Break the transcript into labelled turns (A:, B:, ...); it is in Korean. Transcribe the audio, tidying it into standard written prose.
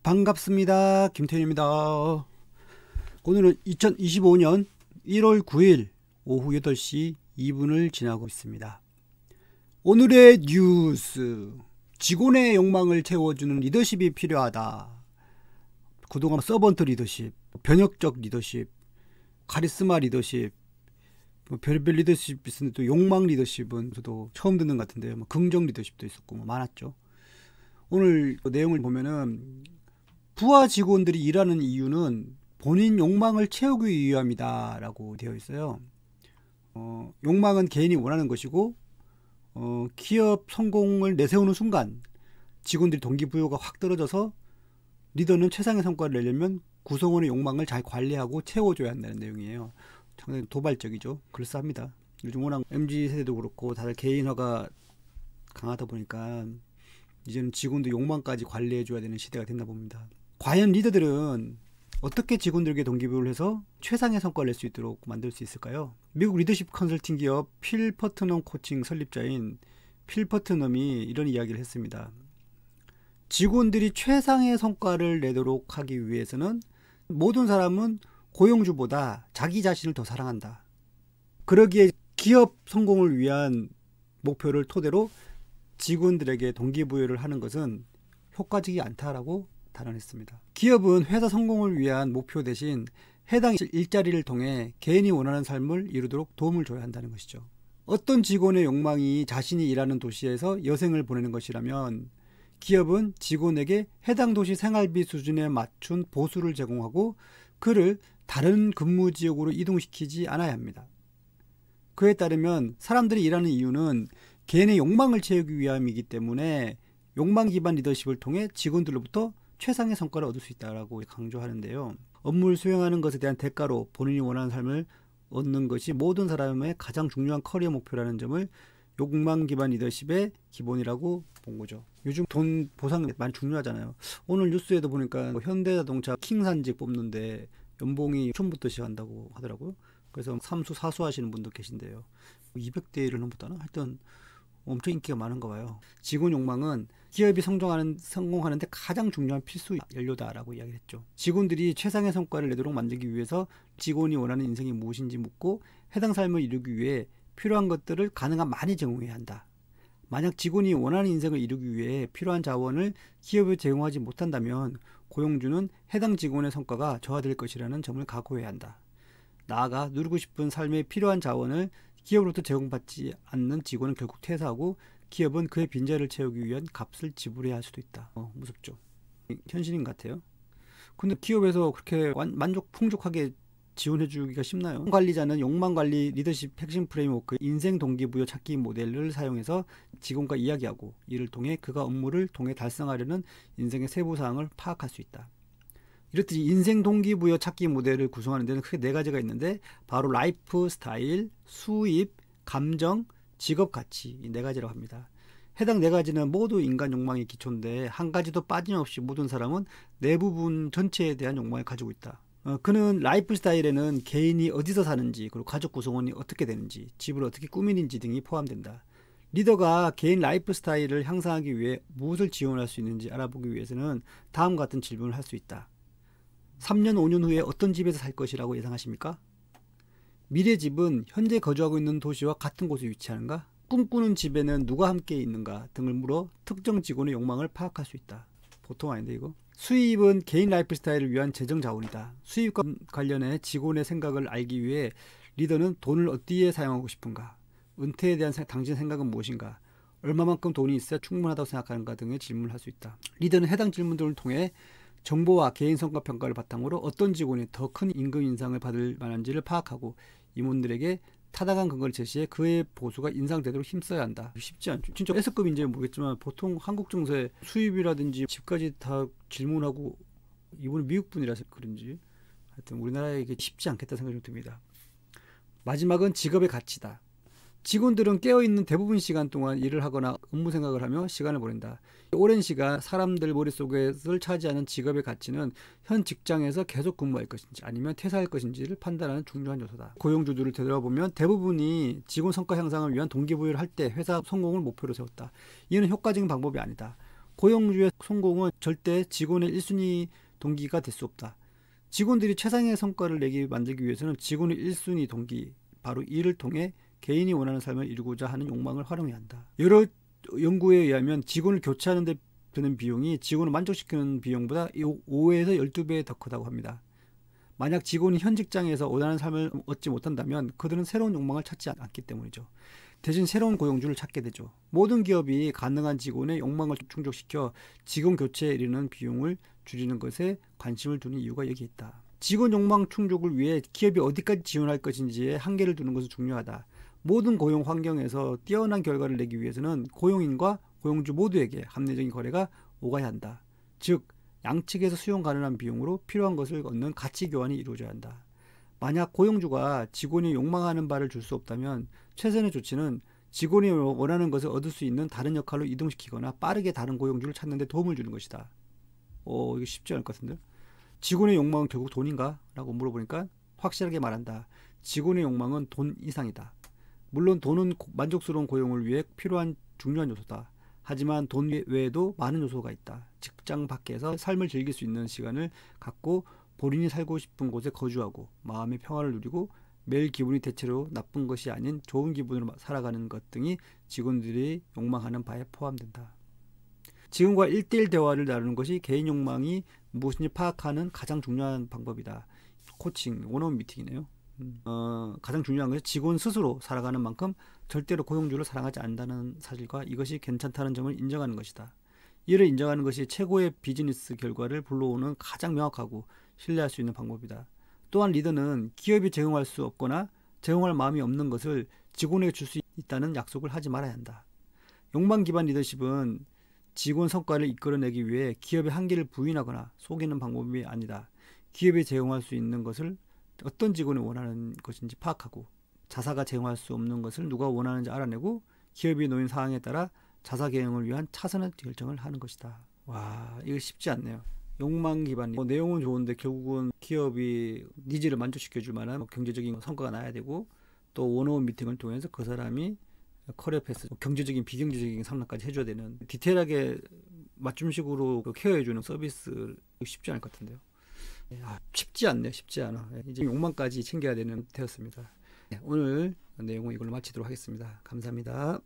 A: 반갑습니다. 김태현입니다. 오늘은 2025년 1월 9일 오후 8시 2분을 지나고 있습니다. 오늘의 뉴스. 직원의 욕망을 채워주는 리더십이 필요하다. 그동안 서번트 리더십, 변혁적 리더십, 카리스마 리더십, 별별 리더십이 있었는데 또 욕망 리더십은 저도 처음 듣는 것 같은데요. 긍정 리더십도 있었고 많았죠. 오늘 내용을 보면은 부하 직원들이 일하는 이유는 본인 욕망을 채우기 위함이다 라고 되어 있어요. 욕망은 개인이 원하는 것이고 기업 성공을 내세우는 순간 직원들이 동기부여가 확 떨어져서 리더는 최상의 성과를 내려면 구성원의 욕망을 잘 관리하고 채워줘야 한다는 내용이에요. 상당히 도발적이죠. 그럴싸합니다. 요즘 워낙 MZ세대도 그렇고 다들 개인화가 강하다 보니까 이제는 직원도 욕망까지 관리해줘야 되는 시대가 됐나 봅니다. 과연 리더들은 어떻게 직원들에게 동기부여를 해서 최상의 성과를 낼 수 있도록 만들 수 있을까요? 미국 리더십 컨설팅 기업 필 퍼트넘 코칭 설립자인 필 퍼트넘이 이런 이야기를 했습니다. 직원들이 최상의 성과를 내도록 하기 위해서는 모든 사람은 고용주보다 자기 자신을 더 사랑한다. 그러기에 기업 성공을 위한 목표를 토대로 직원들에게 동기부여를 하는 것은 효과적이지 않다라고 단언했습니다. 기업은 회사 성공을 위한 목표 대신 해당 일자리를 통해 개인이 원하는 삶을 이루도록 도움을 줘야 한다는 것이죠. 어떤 직원의 욕망이 자신이 일하는 도시에서 여생을 보내는 것이라면 기업은 직원에게 해당 도시 생활비 수준에 맞춘 보수를 제공하고 그를 다른 근무 지역으로 이동시키지 않아야 합니다. 그에 따르면 사람들이 일하는 이유는 개인의 욕망을 채우기 위함이기 때문에 욕망 기반 리더십을 통해 직원들로부터 최상의 성과를 얻을 수 있다고 강조하는데요. 업무를 수행하는 것에 대한 대가로 본인이 원하는 삶을 얻는 것이 모든 사람의 가장 중요한 커리어 목표라는 점을 욕망 기반 리더십의 기본이라고 본 거죠. 요즘 돈 보상 많이 중요하잖아요. 오늘 뉴스에도 보니까 현대자동차 킹산직 뽑는데 연봉이 6천부터 시작한다고 하더라고요. 그래서 삼수 사수 하시는 분도 계신데요. 200대 1을 넘었다나? 하여튼 엄청 인기가 많은가 봐요. 직원 욕망은 기업이 성공하는데 가장 중요한 필수 연료다라고 이야기를 했죠. 직원들이 최상의 성과를 내도록 만들기 위해서 직원이 원하는 인생이 무엇인지 묻고 해당 삶을 이루기 위해 필요한 것들을 가능한 많이 제공해야 한다. 만약 직원이 원하는 인생을 이루기 위해 필요한 자원을 기업에 제공하지 못한다면 고용주는 해당 직원의 성과가 저하될 것이라는 점을 각오해야 한다. 나아가 누리고 싶은 삶에 필요한 자원을 기업으로부터 제공받지 않는 직원은 결국 퇴사하고 기업은 그의 빈자리를 채우기 위한 값을 지불해야 할 수도 있다. 무섭죠. 현실인 것 같아요. 근데 기업에서 그렇게 풍족하게 지원해주기가 쉽나요? 관리자는 욕망관리 리더십 핵심 프레임워크 인생 동기부여 찾기 모델을 사용해서 직원과 이야기하고 이를 통해 그가 업무를 통해 달성하려는 인생의 세부사항을 파악할 수 있다. 이렇듯이 인생 동기부여 찾기 모델을 구성하는 데는 크게 4가지가 있는데 바로 라이프 스타일, 수입, 감정, 직업 가치 이 4가지라고 합니다. 해당 4가지는 모두 인간 욕망의 기초인데 한 가지도 빠짐없이 모든 사람은 내부분 전체에 대한 욕망을 가지고 있다. 그는 라이프 스타일에는 개인이 어디서 사는지 그리고 가족 구성원이 어떻게 되는지 집을 어떻게 꾸미는지 등이 포함된다. 리더가 개인 라이프 스타일을 향상하기 위해 무엇을 지원할 수 있는지 알아보기 위해서는 다음과 같은 질문을 할 수 있다. 3년, 5년 후에 어떤 집에서 살 것이라고 예상하십니까? 미래 집은 현재 거주하고 있는 도시와 같은 곳에 위치하는가? 꿈꾸는 집에는 누가 함께 있는가? 등을 물어 특정 직원의 욕망을 파악할 수 있다. 보통 아닌데 이거? 수입은 개인 라이프 스타일을 위한 재정 자원이다. 수입과 관련해 직원의 생각을 알기 위해 리더는 돈을 어디에 사용하고 싶은가? 은퇴에 대한 당신의 생각은 무엇인가? 얼마만큼 돈이 있어야 충분하다고 생각하는가 등의 질문을 할 수 있다. 리더는 해당 질문들을 통해 정보와 개인 성과 평가를 바탕으로 어떤 직원이 더 큰 임금 인상을 받을 만한지를 파악하고 임원들에게 타당한 근거를 제시해 그의 보수가 인상되도록 힘써야 한다. 쉽지 않죠. 진짜 S급인지는 모르겠지만 보통 한국 정서에 수입이라든지 집까지 다 질문하고 이분은 미국 분이라서 그런지 하여튼 우리나라에 이게 쉽지 않겠다 생각이 좀 듭니다. 마지막은 직업의 가치다. 직원들은 깨어있는 대부분 시간 동안 일을 하거나 업무 생각을 하며 시간을 보낸다. 오랜 시간 사람들 머릿속을 차지하는 직업의 가치는 현 직장에서 계속 근무할 것인지 아니면 퇴사할 것인지를 판단하는 중요한 요소다. 고용주들을 되돌아보면 대부분이 직원 성과 향상을 위한 동기부여를 할 때 회사 성공을 목표로 세웠다. 이는 효과적인 방법이 아니다. 고용주의 성공은 절대 직원의 1순위 동기가 될 수 없다. 직원들이 최상의 성과를 만들기 위해서는 직원의 1순위 동기, 바로 일을 통해 개인이 원하는 삶을 이루고자 하는 욕망을 활용해야 한다. 여러 연구에 의하면 직원을 교체하는 데 드는 비용이 직원을 만족시키는 비용보다 5에서 12배 더 크다고 합니다. 만약 직원이 현 직장에서 원하는 삶을 얻지 못한다면 그들은 새로운 욕망을 찾지 않기 때문이죠. 대신 새로운 고용주를 찾게 되죠. 모든 기업이 가능한 직원의 욕망을 충족시켜 직원 교체에 이르는 비용을 줄이는 것에 관심을 두는 이유가 여기 있다. 직원 욕망 충족을 위해 기업이 어디까지 지원할 것인지에 한계를 두는 것은 중요하다. 모든 고용 환경에서 뛰어난 결과를 내기 위해서는 고용인과 고용주 모두에게 합리적인 거래가 오가야 한다. 즉 양측에서 수용 가능한 비용으로 필요한 것을 얻는 가치 교환이 이루어져야 한다. 만약 고용주가 직원이 욕망하는 바를 줄 수 없다면 최선의 조치는 직원이 원하는 것을 얻을 수 있는 다른 역할로 이동시키거나 빠르게 다른 고용주를 찾는 데 도움을 주는 것이다. 이거 쉽지 않을 것 같은데. 직원의 욕망은 결국 돈인가? 라고 물어보니까 확실하게 말한다. 직원의 욕망은 돈 이상이다. 물론 돈은 만족스러운 고용을 위해 필요한 중요한 요소다. 하지만 돈 외에도 많은 요소가 있다. 직장 밖에서 삶을 즐길 수 있는 시간을 갖고 본인이 살고 싶은 곳에 거주하고 마음의 평화를 누리고 매일 기분이 대체로 나쁜 것이 아닌 좋은 기분으로 살아가는 것 등이 직원들이 욕망하는 바에 포함된다. 직원과 1대1 대화를 나누는 것이 개인 욕망이 무엇인지 파악하는 가장 중요한 방법이다. 코칭, 원어원 미팅이네요. 가장 중요한 것은 직원 스스로 살아가는 만큼 절대로 고용주를 사랑하지 않는다는 사실과 이것이 괜찮다는 점을 인정하는 것이다. 이를 인정하는 것이 최고의 비즈니스 결과를 불러오는 가장 명확하고 신뢰할 수 있는 방법이다. 또한 리더는 기업이 제공할 수 없거나 제공할 마음이 없는 것을 직원에게 줄 수 있다는 약속을 하지 말아야 한다. 욕망 기반 리더십은 직원 성과를 이끌어내기 위해 기업의 한계를 부인하거나 속이는 방법이 아니다. 기업이 제공할 수 있는 것을 어떤 직원이 원하는 것인지 파악하고 자사가 제공할 수 없는 것을 누가 원하는지 알아내고 기업이 놓인 사항에 따라 자사 경영을 위한 차선의 결정을 하는 것이다. 와, 이거 쉽지 않네요. 욕망 기반 내용은 좋은데 결국은 기업이 니즈를 만족시켜줄 만한 경제적인 성과가 나야 되고 또 원어원 미팅을 통해서 그 사람이 커리어 패스, 경제적인 비경제적인 상담까지 해줘야 되는 디테일하게 맞춤식으로 케어해주는 서비스 쉽지 않을 것 같은데요. 쉽지 않네요. 쉽지 않아. 이제 욕망까지 챙겨야 되는 때였습니다. 오늘 내용은 이걸로 마치도록 하겠습니다. 감사합니다.